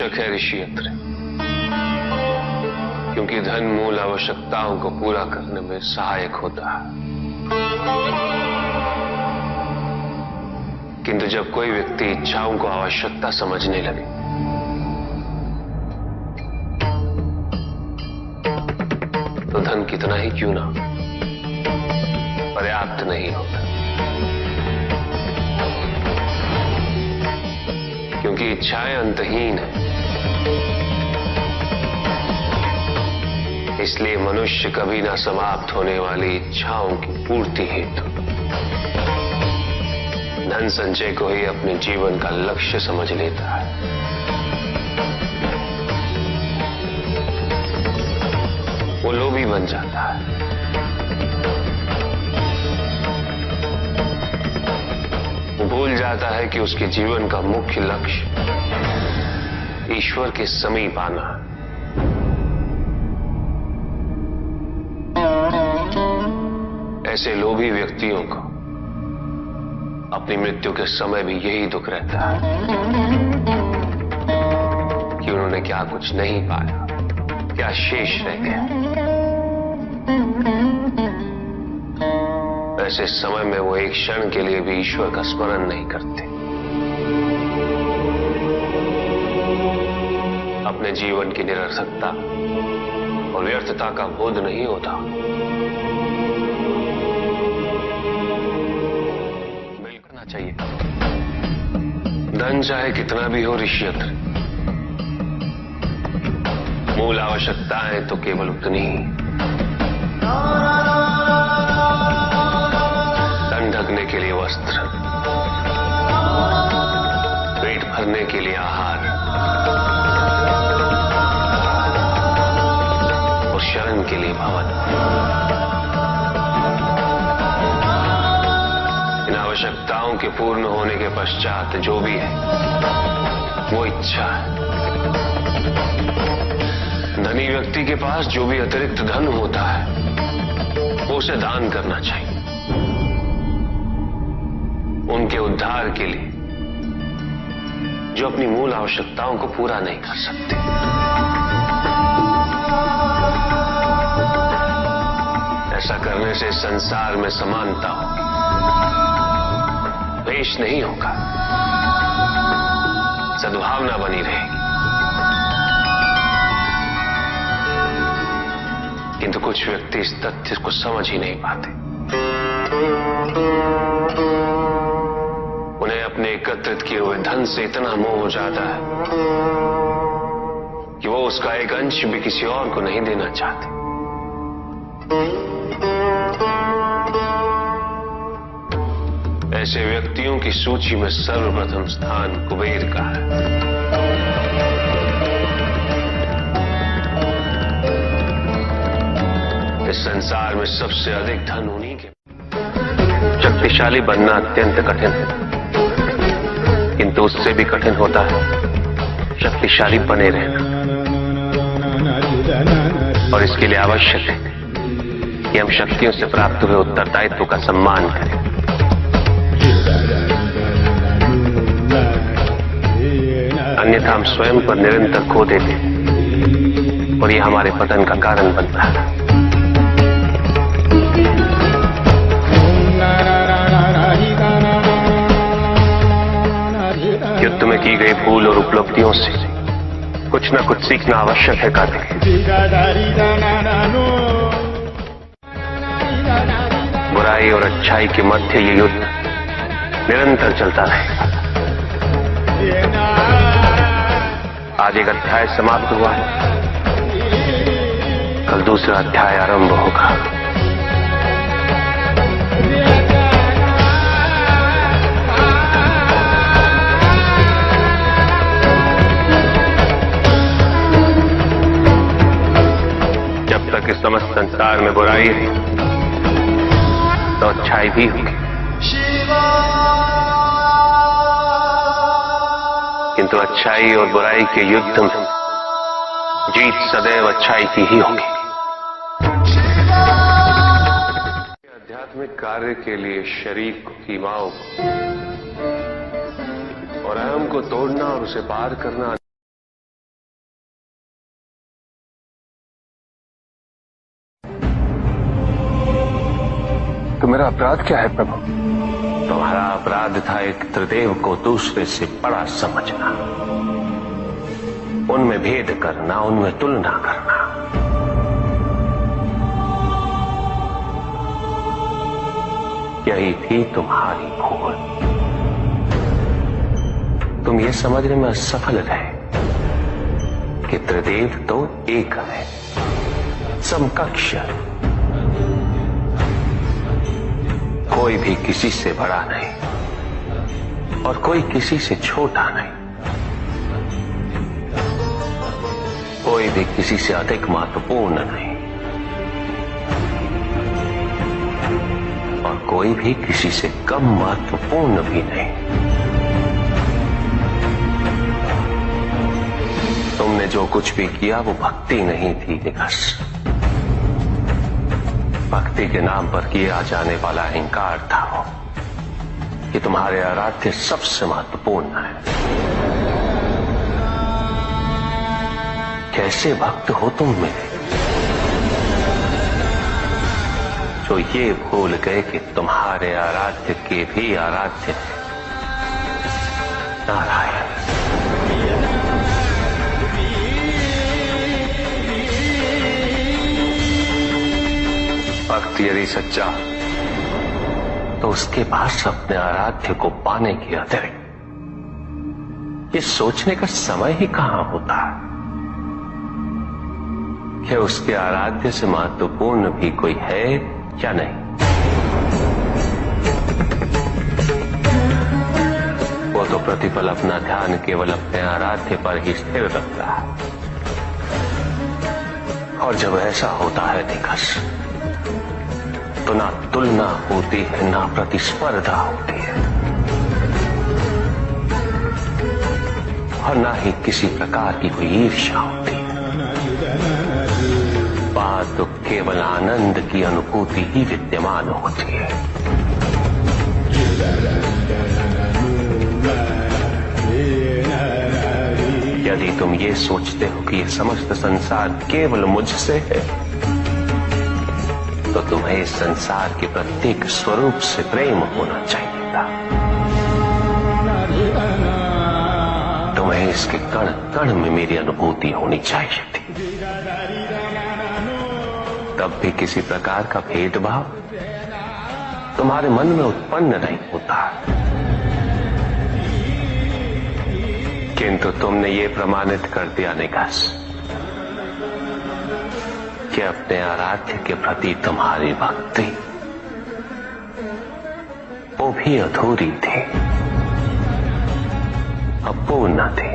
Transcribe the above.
है ऋषियत्र, क्योंकि धन मूल आवश्यकताओं को पूरा करने में सहायक होता है। किंतु जब कोई व्यक्ति इच्छाओं को आवश्यकता समझने लगे तो धन कितना ही क्यों ना पर्याप्त नहीं होता, क्योंकि इच्छाएं अंतहीन है। इसलिए मनुष्य कभी ना समाप्त होने वाली इच्छाओं की पूर्ति हेतु धन संचय को ही अपने जीवन का लक्ष्य समझ लेता है। वो लोभी बन जाता है। वो भूल जाता है कि उसके जीवन का मुख्य लक्ष्य ईश्वर के समीप आना है। ऐसे लोभी व्यक्तियों को अपनी मृत्यु के समय भी यही दुख रहता है कि उन्होंने क्या कुछ नहीं पाया, क्या शेष रह गया। ऐसे समय में वो एक क्षण के लिए भी ईश्वर का स्मरण नहीं करते। अपने जीवन की निरर्थकता और व्यर्थता का बोध नहीं होता। करना चाहिए। धन चाहे कितना भी हो ऋषियत्र, मूल आवश्यकताएं तो केवल उतनी ही। तन ढकने के लिए वस्त्र, पेट भरने के लिए आहार और शरण के लिए भवन। इन आवश्यकताओं के पूर्ण होने के पश्चात जो भी है वो इच्छा है। धनी व्यक्ति के पास जो भी अतिरिक्त धन होता है वो उसे दान करना चाहिए, उनके उद्धार के लिए जो अपनी मूल आवश्यकताओं को पूरा नहीं कर सकते। ऐसा करने से संसार में समानता होगी, द्वेष नहीं होगा, सद्भावना बनी रहेगी। किंतु कुछ व्यक्ति इस तथ्य को समझ ही नहीं पाते। उन्हें अपने एकत्रित किए हुए धन से इतना मोह हो जाता है कि वो उसका एक अंश भी किसी और को नहीं देना चाहते। ऐसे व्यक्तियों की सूची में सर्वप्रथम स्थान कुबेर का है। इस संसार में सबसे अधिक धन उन्हीं के। शक्तिशाली बनना अत्यंत कठिन है, किंतु उससे भी कठिन होता है शक्तिशाली बने रहना। और इसके लिए आवश्यक है कि हम शक्तियों से प्राप्त हुए उत्तरदायित्व का सम्मान करें। अन्यथा हम स्वयं पर निरंतर खो देते हैं और यह हमारे पतन का कारण बनता है। युद्ध में की गई भूल और उपलब्धियों से कुछ न कुछ सीखना आवश्यक है कार्तिक। बुराई और अच्छाई के मध्य ये युद्ध निरंतर चलता रहेगा। आज एक अध्याय समाप्त हुआ है, कल दूसरा अध्याय आरंभ होगा। जब तक इस समस्त संसार में बुराई है तो अच्छाई भी होगी, किंतु अच्छाई और बुराई के युद्ध में जीत सदैव अच्छाई की ही होगी। आध्यात्मिक कार्य के लिए शरीर को, सीमाओं को और अहम को तोड़ना और उसे पार करना मेरा अपराध क्या है प्रभु? तुम्हारा अपराध था एक त्रिदेव को दूसरे से बड़ा समझना, उनमें भेद करना, उनमें तुलना करना। यही थी तुम्हारी भूल। तुम ये समझने में असफल रहे कि त्रिदेव तो एक है, समकक्ष है, कोई भी किसी से बड़ा नहीं और कोई किसी से छोटा नहीं, कोई भी किसी से अधिक महत्वपूर्ण नहीं और कोई भी किसी से कम महत्वपूर्ण भी नहीं। तुमने जो कुछ भी किया वो भक्ति नहीं थी निकस। भक्ति के नाम पर किया जाने वाला अहंकार था वो कि तुम्हारे आराध्य सबसे महत्वपूर्ण है। कैसे भक्त हो तुम मेरे, जो ये भूल गए कि तुम्हारे आराध्य के भी आराध्य नारायण। भक्त यदि सच्चा तो उसके पास अपने आराध्य को पाने के अतिरिक्त ये सोचने का समय ही कहां होता है कि उसके आराध्य से महत्वपूर्ण भी कोई है या नहीं। वो तो प्रतिपल अपना ध्यान केवल अपने आराध्य पर ही स्थिर रखता है और जब ऐसा होता है निकस तो ना तुलना होती है, ना प्रतिस्पर्धा होती है और ना ही किसी प्रकार की कोई ईर्ष्या होती है। बात तो केवल आनंद की अनुभूति ही विद्यमान होती है। यदि तुम ये सोचते हो कि यह समस्त संसार केवल मुझसे है तो तुम्हें इस संसार के प्रत्येक स्वरूप से प्रेम होना चाहिए था। तुम्हें इसके कण कण में मेरी अनुभूति होनी चाहिए थी। तब भी किसी प्रकार का भेदभाव तुम्हारे मन में उत्पन्न नहीं होता। किंतु तुमने ये प्रमाणित कर दिया निकास कि अपने आराध्य के प्रति तुम्हारी भक्ति वो भी अधूरी थी, अपूर्ण थी।